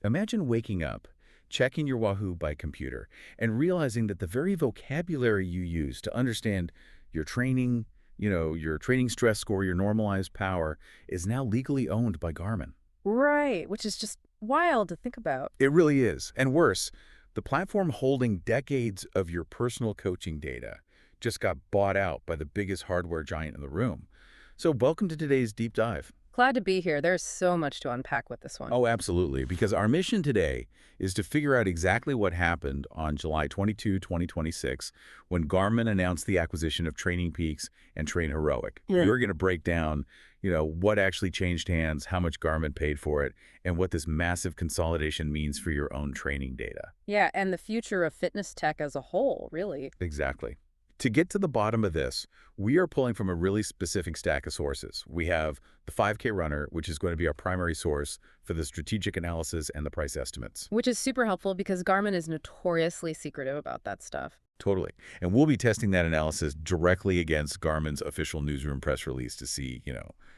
Imagine waking up, checking your Wahoo by computer, and realizing that the very vocabulary you use to understand your training, your training stress score, your normalized power, is now legally owned by Garmin. Right, which is just wild to think about. It really is. And worse, the platform holding decades of your personal coaching data just got bought out by the biggest hardware giant in the room. So welcome to today's deep dive. Glad to be here. There's so much to unpack with this one. Oh, absolutely. Because our mission today is to figure out exactly what happened on July 22, 2026, when Garmin announced the acquisition of TrainingPeaks and TrainHeroic. Yeah. We're going to break down, what actually changed hands, how much Garmin paid for it, and what this massive consolidation means for your own training data. Yeah, and the future of fitness tech as a whole, really. Exactly. To get to the bottom of this, we are pulling from a really specific stack of sources. We have the 5K Runner, which is going to be our primary source for the strategic analysis and the price estimates. Which is super helpful because Garmin is notoriously secretive about that stuff. Totally. And we'll be testing that analysis directly against Garmin's official newsroom press release to see,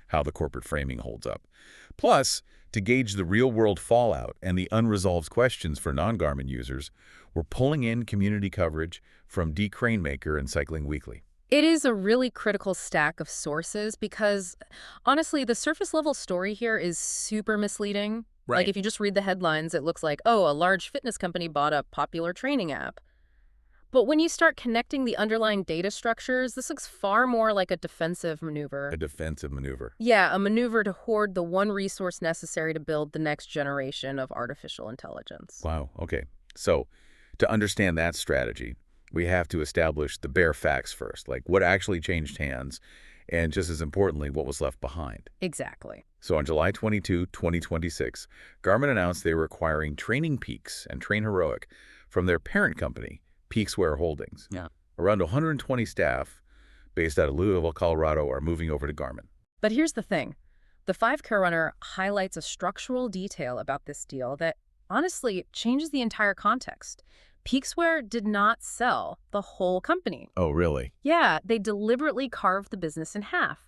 how the corporate framing holds up. Plus, to gauge the real-world fallout and the unresolved questions for non-Garmin users, we're pulling in community coverage from Cranemaker and Cycling Weekly. It is a really critical stack of sources because, honestly, the surface-level story here is super misleading. Right. Like, if you just read the headlines, it looks like, oh, a large fitness company bought a popular training app. But when you start connecting the underlying data structures, this looks far more like a defensive maneuver. A defensive maneuver. Yeah, a maneuver to hoard the one resource necessary to build the next generation of artificial intelligence. Wow. Okay. So, to understand that strategy, we have to establish the bare facts first, like what actually changed hands, and just as importantly, what was left behind. Exactly. So on July 22, 2026, Garmin announced they were acquiring TrainingPeaks and TrainHeroic from their parent company, Peaks Ware Holdings. Yeah. Around 120 staff based out of Louisville, Colorado, are moving over to Garmin. But here's the thing. The 5K Runner highlights a structural detail about this deal that, honestly, changes the entire context. Peaks Ware did not sell the whole company. Oh, really? Yeah, they deliberately carved the business in half.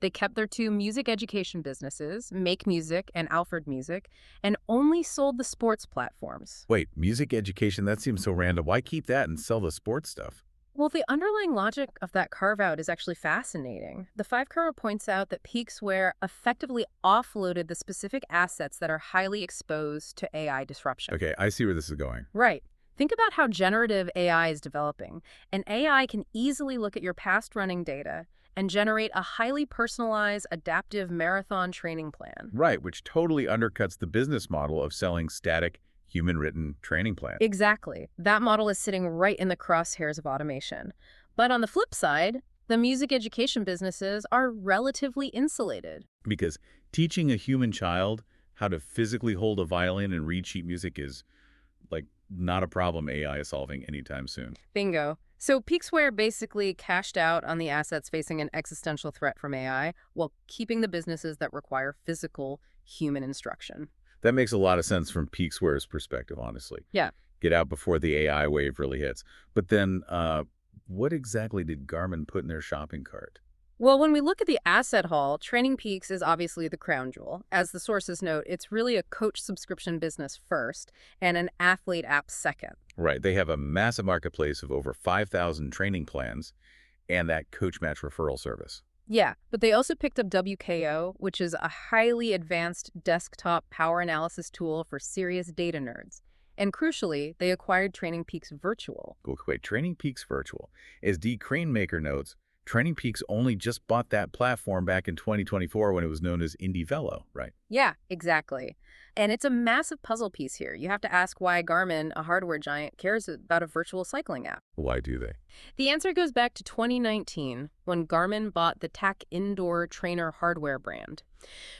They kept their two music education businesses, Make Music and Alfred Music, and only sold the sports platforms. Wait, music education, that seems so random. Why keep that and sell the sports stuff? Well, the underlying logic of that carve-out is actually fascinating. The 5K points out that Peaks Ware effectively offloaded the specific assets that are highly exposed to AI disruption. Okay, I see where this is going. Right. Think about how generative AI is developing. An AI can easily look at your past running data and generate a highly personalized, adaptive marathon training plan. Right, which totally undercuts the business model of selling static, human-written training plans. Exactly. That model is sitting right in the crosshairs of automation. But on the flip side, the music education businesses are relatively insulated. Because teaching a human child how to physically hold a violin and read sheet music is, not a problem AI is solving anytime soon. Bingo. So Peaks Ware basically cashed out on the assets facing an existential threat from AI while keeping the businesses that require physical human instruction. That makes a lot of sense from Peaks Ware's perspective, honestly. Yeah. Get out before the AI wave really hits. But then, what exactly did Garmin put in their shopping cart? Well, when we look at the asset haul, TrainingPeaks is obviously the crown jewel. As the sources note, it's really a coach subscription business first and an athlete app second. Right. They have a massive marketplace of over 5,000 training plans and that coach match referral service. Yeah, but they also picked up WKO, which is a highly advanced desktop power analysis tool for serious data nerds. And crucially, they acquired TrainingPeaks Virtual. Wait, TrainingPeaks Virtual. As Cranemaker notes, TrainingPeaks only just bought that platform back in 2024 when it was known as IndieVelo, right? Yeah, exactly. And it's a massive puzzle piece here. You have to ask why Garmin, a hardware giant, cares about a virtual cycling app. Why do they? The answer goes back to 2019 when Garmin bought the Tacx indoor trainer hardware brand.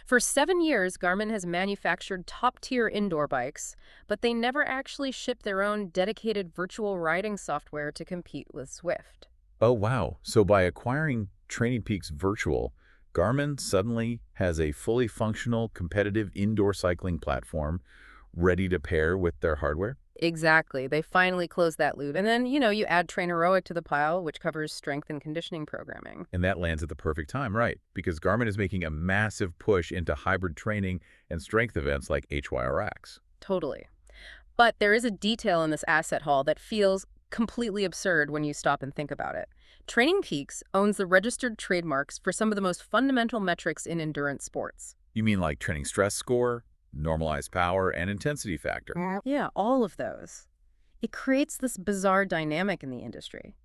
For 7 years, Garmin has manufactured top-tier indoor bikes, but they never actually shipped their own dedicated virtual riding software to compete with Zwift. Oh, wow. So by acquiring TrainingPeaks Virtual, Garmin suddenly has a fully functional, competitive indoor cycling platform ready to pair with their hardware? Exactly. They finally closed that loop. And then, you add TrainHeroic to the pile, which covers strength and conditioning programming. And that lands at the perfect time, right? Because Garmin is making a massive push into hybrid training and strength events like HYRX. Totally. But there is a detail in this asset haul that feels completely absurd when you stop and think about it. TrainingPeaks owns the registered trademarks for some of the most fundamental metrics in endurance sports. You mean like training stress score, normalized power, and intensity factor? Yeah, all of those. It creates this bizarre dynamic in the industry.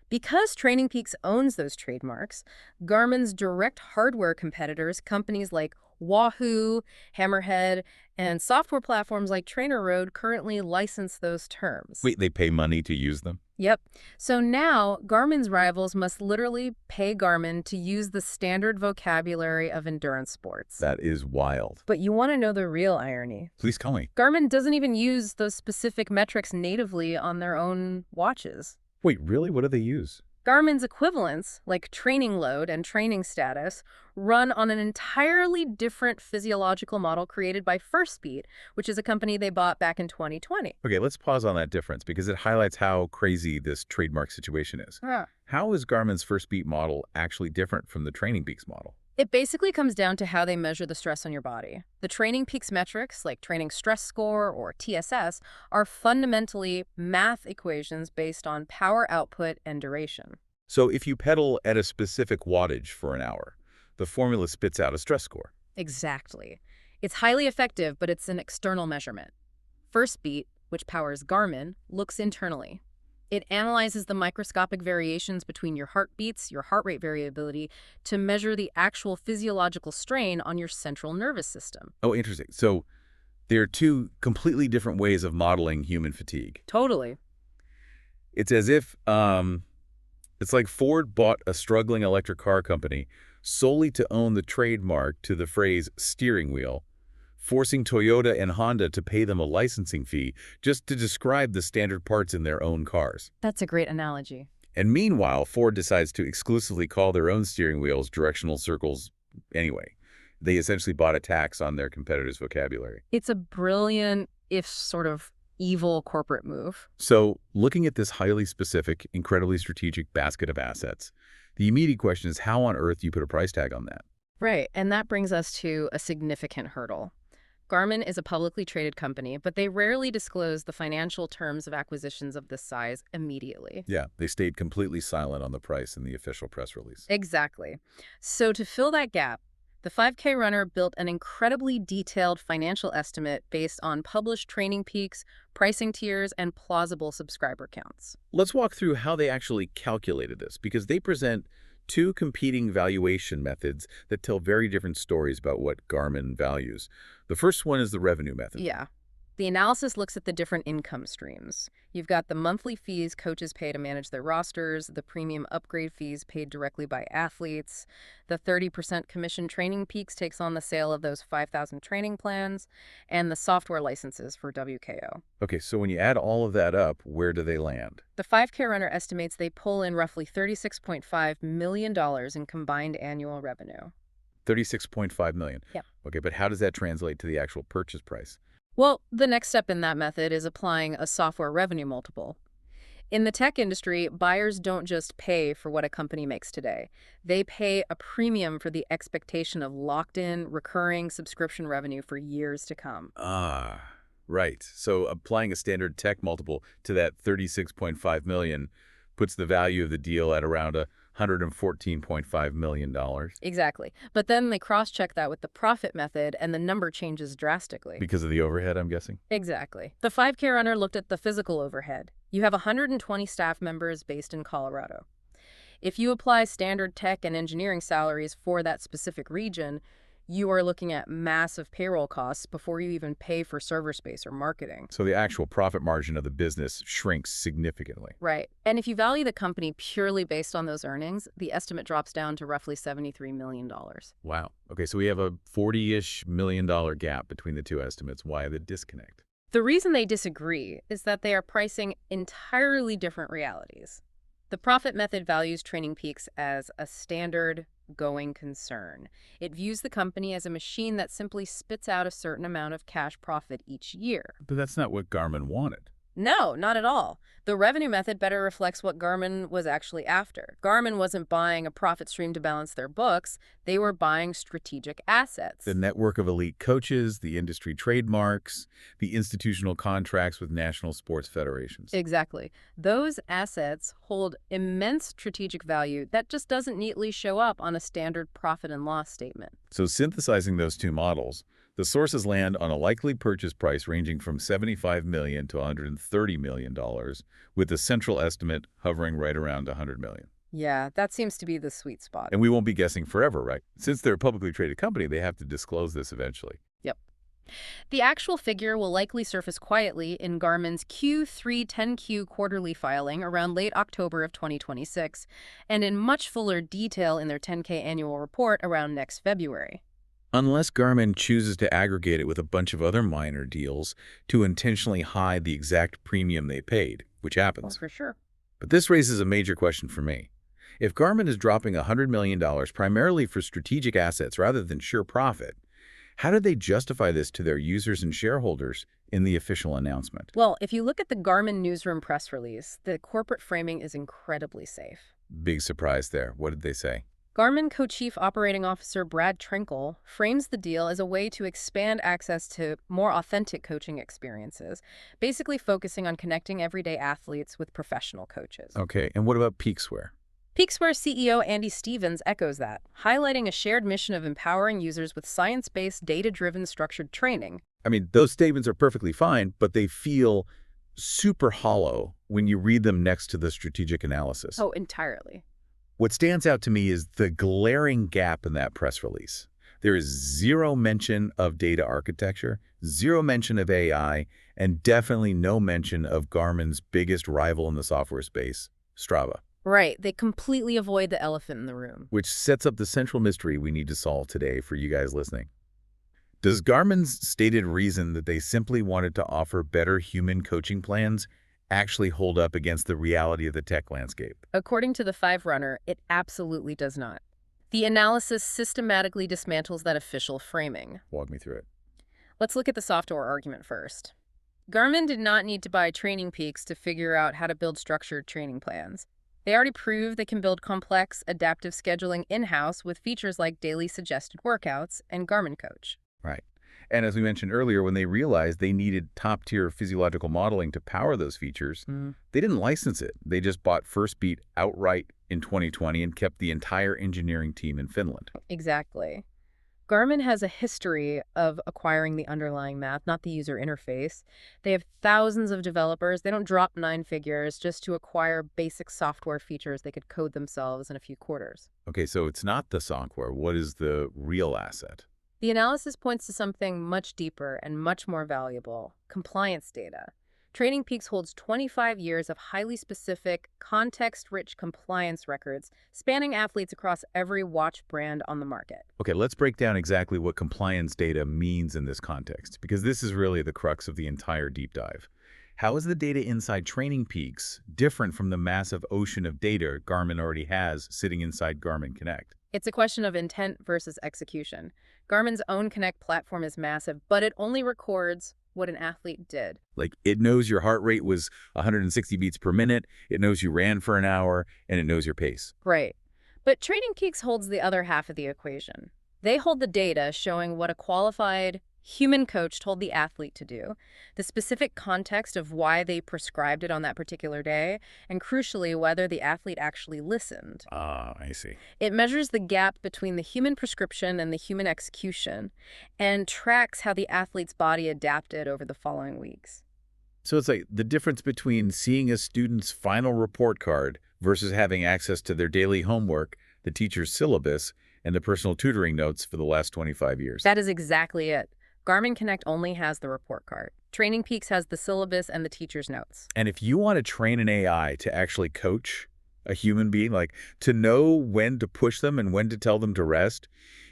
Because TrainingPeaks owns those trademarks, Garmin's direct hardware competitors, companies like Wahoo, Hammerhead, and software platforms like Trainer Road currently license those terms. Wait, they pay money to use them? Yep. So now, Garmin's rivals must literally pay Garmin to use the standard vocabulary of endurance sports. That is wild. But you want to know the real irony. Please tell me. Garmin doesn't even use those specific metrics natively on their own watches. Wait, really? What do they use? Garmin's equivalents, like training load and training status, run on an entirely different physiological model created by Firstbeat, which is a company they bought back in 2020. Okay, let's pause on that difference because it highlights how crazy this trademark situation is. How is Garmin's Firstbeat model actually different from the TrainingPeaks model? It basically comes down to how they measure the stress on your body. The TrainingPeaks metrics, like training stress score or TSS, are fundamentally math equations based on power output and duration. So if you pedal at a specific wattage for an hour, the formula spits out a stress score. Exactly. It's highly effective, but it's an external measurement. Firstbeat, which powers Garmin, looks internally. It analyzes the microscopic variations between your heartbeats, your heart rate variability, to measure the actual physiological strain on your central nervous system. Oh, interesting. So there are two completely different ways of modeling human fatigue. Totally. It's as if, it's like Ford bought a struggling electric car company solely to own the trademark to the phrase steering wheel, forcing Toyota and Honda to pay them a licensing fee just to describe the standard parts in their own cars. That's a great analogy. And meanwhile, Ford decides to exclusively call their own steering wheels directional circles anyway. They essentially bought a tax on their competitors' vocabulary. It's a brilliant, if sort of evil corporate move. So, looking at this highly specific, incredibly strategic basket of assets, the immediate question is how on earth do you put a price tag on that? Right, and that brings us to a significant hurdle. Garmin is a publicly traded company, but they rarely disclose the financial terms of acquisitions of this size immediately. Yeah, they stayed completely silent on the price in the official press release. Exactly. So to fill that gap, the 5K runner built an incredibly detailed financial estimate based on published TrainingPeaks, pricing tiers, and plausible subscriber counts. Let's walk through how they actually calculated this, because they present two competing valuation methods that tell very different stories about what Garmin values. The first one is the revenue method. Yeah. The analysis looks at the different income streams. You've got the monthly fees coaches pay to manage their rosters, the premium upgrade fees paid directly by athletes, the 30% commission TrainingPeaks takes on the sale of those 5,000 training plans, and the software licenses for WKO. Okay, so when you add all of that up, where do they land? The 5K runner estimates they pull in roughly $36.5 million in combined annual revenue. $36.5 million. Yeah. Okay, but how does that translate to the actual purchase price? Well, the next step in that method is applying a software revenue multiple. In the tech industry, buyers don't just pay for what a company makes today. They pay a premium for the expectation of locked-in, recurring subscription revenue for years to come. Ah, right. So applying a standard tech multiple to that $36.5 million puts the value of the deal at around $114.5 million. Exactly. But then they cross-check that with the profit method, and the number changes drastically. Because of the overhead, I'm guessing? Exactly. The 5K runner looked at the physical overhead. You have 120 staff members based in Colorado. If you apply standard tech and engineering salaries for that specific region, you are looking at massive payroll costs before you even pay for server space or marketing. So the actual profit margin of the business shrinks significantly. Right. And if you value the company purely based on those earnings, the estimate drops down to roughly $73 million. Wow. Okay, so we have a $40-ish million gap between the two estimates. Why the disconnect? The reason they disagree is that they are pricing entirely different realities. The profit method values TrainingPeaks as a standard going concern. It views the company as a machine that simply spits out a certain amount of cash profit each year. But that's not what Garmin wanted. No, not at all. The revenue method better reflects what Garmin was actually after. Garmin wasn't buying a profit stream to balance their books. They were buying strategic The assets. network of elite coaches, the industry trademarks, the institutional contracts with national sports federations. Exactly. Those assets hold immense strategic value that just doesn't neatly show up on a standard profit and loss statement. So synthesizing those two models, the sources land on a likely purchase price ranging from $75 million to $130 million, with the central estimate hovering right around $100 million. Yeah, that seems to be the sweet spot. And we won't be guessing forever, right? Since they're a publicly traded company, they have to disclose this eventually. Yep. The actual figure will likely surface quietly in Garmin's Q3 10Q quarterly filing around late October of 2026, and in much fuller detail in their 10K annual report around next February. Unless Garmin chooses to aggregate it with a bunch of other minor deals to intentionally hide the exact premium they paid, which Well, happens. for sure. But this raises a major question for me. If Garmin is dropping $100 million primarily for strategic assets rather than sheer profit, how did they justify this to their users and shareholders in the official announcement? Well, if you look at the Garmin newsroom press release, the corporate framing is incredibly safe. Big surprise there. What did they say? Garmin Co-Chief Operating Officer Brad Trinkle frames the deal as a way to expand access to more authentic coaching experiences, basically focusing on connecting everyday athletes with professional coaches. Okay, and what about Peaks Ware? Peaks Ware CEO Andy Stevens echoes that, highlighting a shared mission of empowering users with science-based, data-driven structured training. I mean, those statements are perfectly fine, but they feel super hollow when you read them next to the strategic analysis. Oh, entirely. What stands out to me is the glaring gap in that press release. There is zero mention of data architecture, zero mention of AI, and definitely no mention of Garmin's biggest rival in the software space, Strava, Right, they completely avoid the elephant in the room. which sets up the central mystery we need to solve today for you guys listening. Does Garmin's stated reason that they simply wanted to offer better human coaching plans actually hold up against the reality of the tech landscape? According to the Five Runner, it absolutely does not. The analysis systematically dismantles that official framing. Walk me through it. Let's look at the software argument first. Garmin did not need to buy TrainingPeaks to figure out how to build structured training plans. They already proved they can build complex, adaptive scheduling in-house with features like daily suggested workouts and Garmin Coach. Right. And as we mentioned earlier, when they realized they needed top-tier physiological modeling to power those features, they didn't license it. They just bought Firstbeat outright in 2020 and kept the entire engineering team in Finland. Exactly. Garmin has a history of acquiring the underlying math, not the user interface. They have thousands of developers. They don't drop 9 figures just to acquire basic software features they could code themselves in a few quarters. Okay, so it's not the software. What is the real asset? The analysis points to something much deeper and much more valuable: compliance data. TrainingPeaks holds 25 years of highly specific, context-rich compliance records spanning athletes across every watch brand on the market. Okay, let's break down exactly what compliance data means in this context, because this is really the crux of the entire deep dive. How is the data inside TrainingPeaks different from the massive ocean of data Garmin already has sitting inside Garmin Connect? It's a question of intent versus execution. Garmin's own Connect platform is massive, but it only records what an athlete did. Like, it knows your heart rate was 160 beats per minute, it knows you ran for an hour, and it knows your pace. Right. But TrainingPeaks holds the other half of the equation. They hold the data showing what a qualified human coach told the athlete to do, the specific context of why they prescribed it on that particular day, and crucially, whether the athlete actually listened. Ah, I see. It measures the gap between the human prescription and the human execution, and tracks how the athlete's body adapted over the following weeks. So it's like the difference between seeing a student's final report card versus having access to their daily homework, the teacher's syllabus, and the personal tutoring notes for the last 25 years. That is exactly it. Garmin Connect only has the report card. TrainingPeaks has the syllabus and the teacher's notes. And if you want to train an AI to actually coach a human being, like to know when to push them and when to tell them to rest,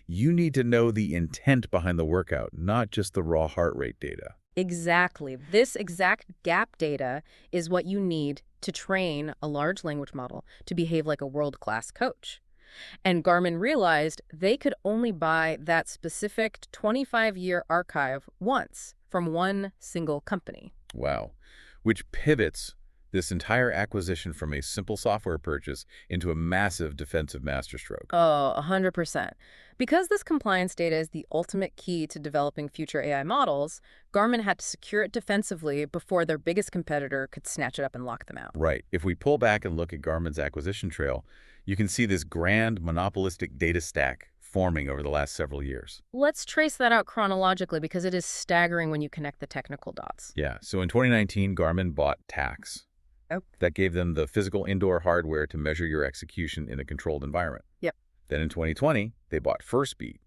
you need to know the intent behind the workout, not just the raw heart rate data. Exactly. This exact gap data is what you need to train a large language model to behave like a world-class coach. And Garmin realized they could only buy that specific 25-year archive once from one single company. Wow. which pivots this entire acquisition from a simple software purchase into a massive defensive masterstroke. Oh, 100%. Because this compliance data is the ultimate key to developing future AI models, Garmin had to secure it defensively before their biggest competitor could snatch it up and lock them out. Right. If we pull back and look at Garmin's acquisition trail, you can see this grand monopolistic data stack forming over the last several years. Let's trace that out chronologically because it is staggering when you connect the technical dots. Yeah. So in 2019, Garmin bought Tacx. Oh. That gave them the physical indoor hardware to measure your execution in a controlled environment. Yep. Then in 2020, they bought Firstbeat,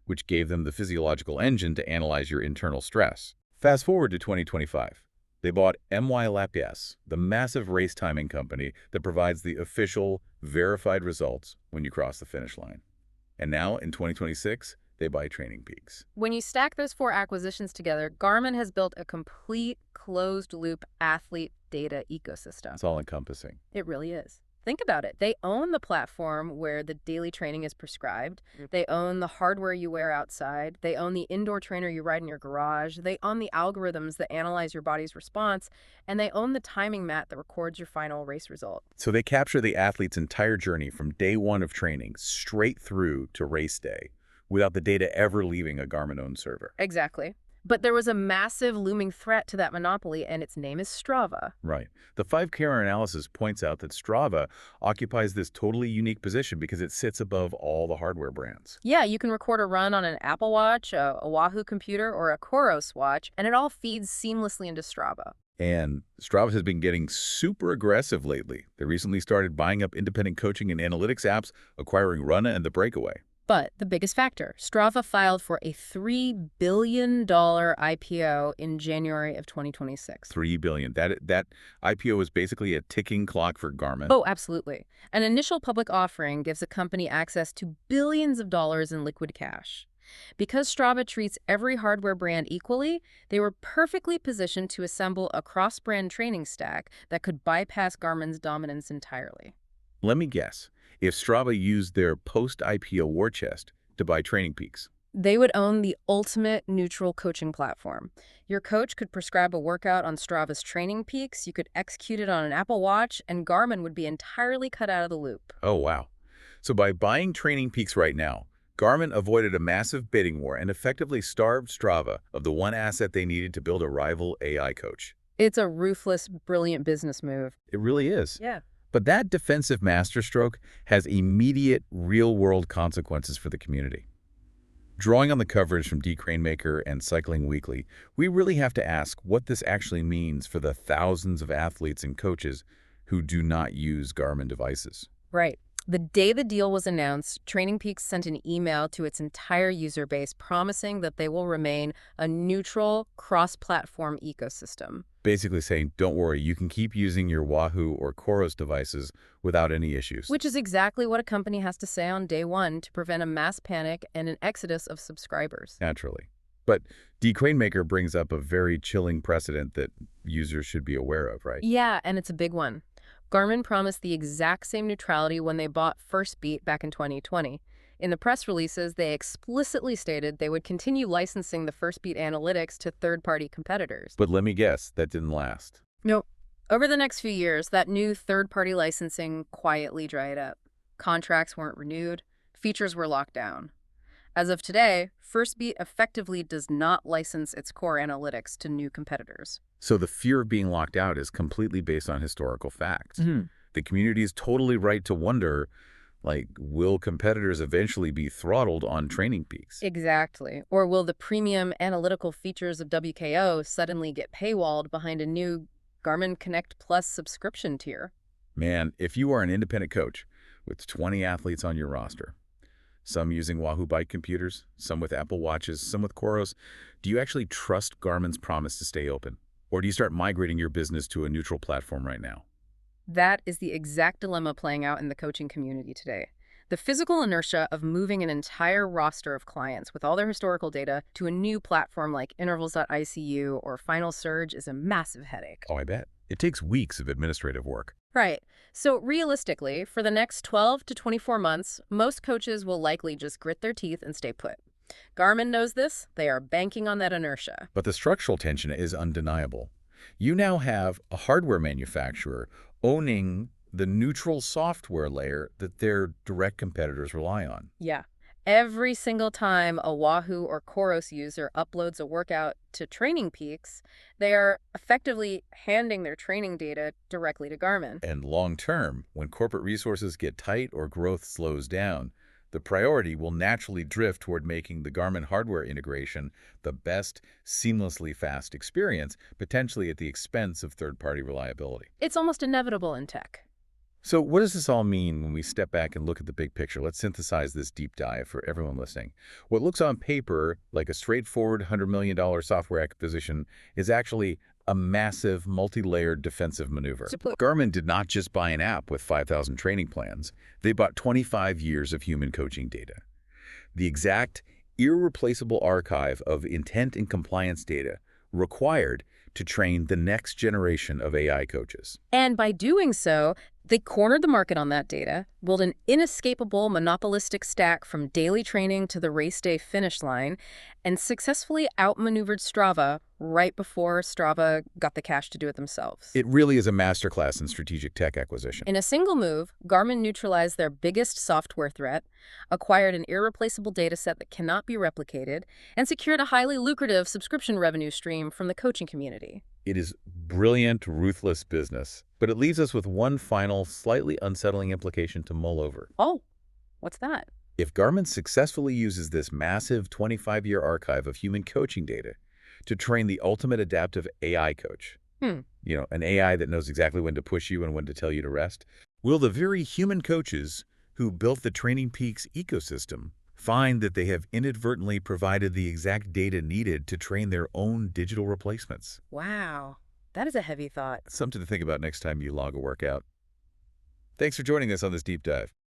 which gave them the physiological engine to analyze your internal stress. Fast forward to 2025. They bought MyLaps, the massive race timing company that provides the official, verified results when you cross the finish line. And now, in 2026, they buy TrainingPeaks. When you stack those four acquisitions together, Garmin has built a complete closed-loop athlete data ecosystem. It's all-encompassing. It really is. Think about it. They own the platform where the daily training is prescribed. They own the hardware you wear outside. They own the indoor trainer you ride in your garage. They own the algorithms that analyze your body's response. And they own the timing mat that records your final race result. So they capture the athlete's entire journey from day one of training straight through to race day, without the data ever leaving a Garmin-owned server. Exactly. But there was a massive looming threat to that monopoly, and its name is Strava. Right. The 5K analysis points out that Strava occupies this totally unique position because it sits above all the hardware brands. Yeah, you can record a run on an Apple Watch, a Wahoo computer, or a Coros watch, and it all feeds seamlessly into Strava. And Strava has been getting super aggressive lately. They recently started buying up independent coaching and analytics apps, acquiring Runna and The Breakaway. But the biggest factor, Strava filed for a $3 billion IPO in January of 2026. $3 billion. That IPO is basically a ticking clock for Garmin. Oh, absolutely. An initial public offering gives a company access to billions of dollars in liquid cash. Because Strava treats every hardware brand equally, they were perfectly positioned to assemble a cross-brand training stack that could bypass Garmin's dominance entirely. Let me guess. If Strava used their post-IPO war chest to buy TrainingPeaks, they would own the ultimate neutral coaching platform. Your coach could prescribe a workout on Strava's TrainingPeaks, you could execute it on an Apple Watch, and Garmin would be entirely cut out of the loop. Oh, wow. So by buying TrainingPeaks right now, Garmin avoided a massive bidding war and effectively starved Strava of the one asset they needed to build a rival AI coach. It's a ruthless, brilliant business move. It really is. Yeah. But that defensive masterstroke has immediate, real-world consequences for the community. Drawing on the coverage from TrainingPeaks and Cycling Weekly, we really have to ask what this actually means for the thousands of athletes and coaches who do not use Garmin devices. Right. The day the deal was announced, TrainingPeaks sent an email to its entire user base promising that they will remain a neutral, cross-platform ecosystem. Basically saying, don't worry, you can keep using your Wahoo or Coros devices without any issues. Which is exactly what a company has to say on day one to prevent a mass panic and an exodus of subscribers. Naturally. But TrainingPeaks brings up a very chilling precedent that users should be aware of, right? Yeah, and it's a big one. Garmin promised the exact same neutrality when they bought Firstbeat back in 2020. In the press releases, they explicitly stated they would continue licensing the Firstbeat analytics to third-party competitors. But let me guess, that didn't last. Nope. Over the next few years, that new third-party licensing quietly dried up. Contracts weren't renewed. Features were locked down. As of today, Firstbeat effectively does not license its core analytics to new competitors. So the fear of being locked out is completely based on historical facts. The community is totally right to wonder, will competitors eventually be throttled on TrainingPeaks? Exactly. Or will the premium analytical features of WKO suddenly get paywalled behind a new Garmin Connect Plus subscription tier? Man, if you are an independent coach with 20 athletes on your roster, some using Wahoo bike computers, some with Apple Watches, some with Coros, do you actually trust Garmin's promise to stay open? Or do you start migrating your business to a neutral platform right now? That is the exact dilemma playing out in the coaching community today. The physical inertia of moving an entire roster of clients with all their historical data to a new platform like intervals.icu or Final Surge is a massive headache. Oh, I bet. It takes weeks of administrative work. Right. So realistically, for the next 12 to 24 months, most coaches will likely just grit their teeth and stay put. Garmin knows this. They are banking on that inertia. But the structural tension is undeniable. You now have a hardware manufacturer owning the neutral software layer that their direct competitors rely on. Yeah. Every single time a Wahoo or Coros user uploads a workout to TrainingPeaks, they are effectively handing their training data directly to Garmin. And long term, when corporate resources get tight or growth slows down, the priority will naturally drift toward making the Garmin hardware integration the best, seamlessly fast experience, potentially at the expense of third-party reliability. It's almost inevitable in tech. So what does this all mean when we step back and look at the big picture? Let's synthesize this deep dive for everyone listening. What looks on paper like a straightforward $100 million software acquisition is actually a massive, multi-layered defensive maneuver. Garmin did not just buy an app with 5,000 training plans. They bought 25 years of human coaching data. The exact, irreplaceable archive of intent and compliance data required to train the next generation of AI coaches. And by doing so, they cornered the market on that data, built an inescapable monopolistic stack from daily training to the race day finish line, and successfully outmaneuvered Strava right before Strava got the cash to do it themselves. It really is a masterclass in strategic tech acquisition. In a single move, Garmin neutralized their biggest software threat, acquired an irreplaceable dataset that cannot be replicated, and secured a highly lucrative subscription revenue stream from the coaching community. It is brilliant, ruthless business, but it leaves us with one final, slightly unsettling implication to mull over. Oh, what's that? If Garmin successfully uses this massive 25-year archive of human coaching data to train the ultimate adaptive AI coach, an AI that knows exactly when to push you and when to tell you to rest, will the very human coaches who built the TrainingPeaks ecosystem find that they have inadvertently provided the exact data needed to train their own digital replacements? Wow, that is a heavy thought. Something to think about next time you log a workout. Thanks for joining us on this deep dive.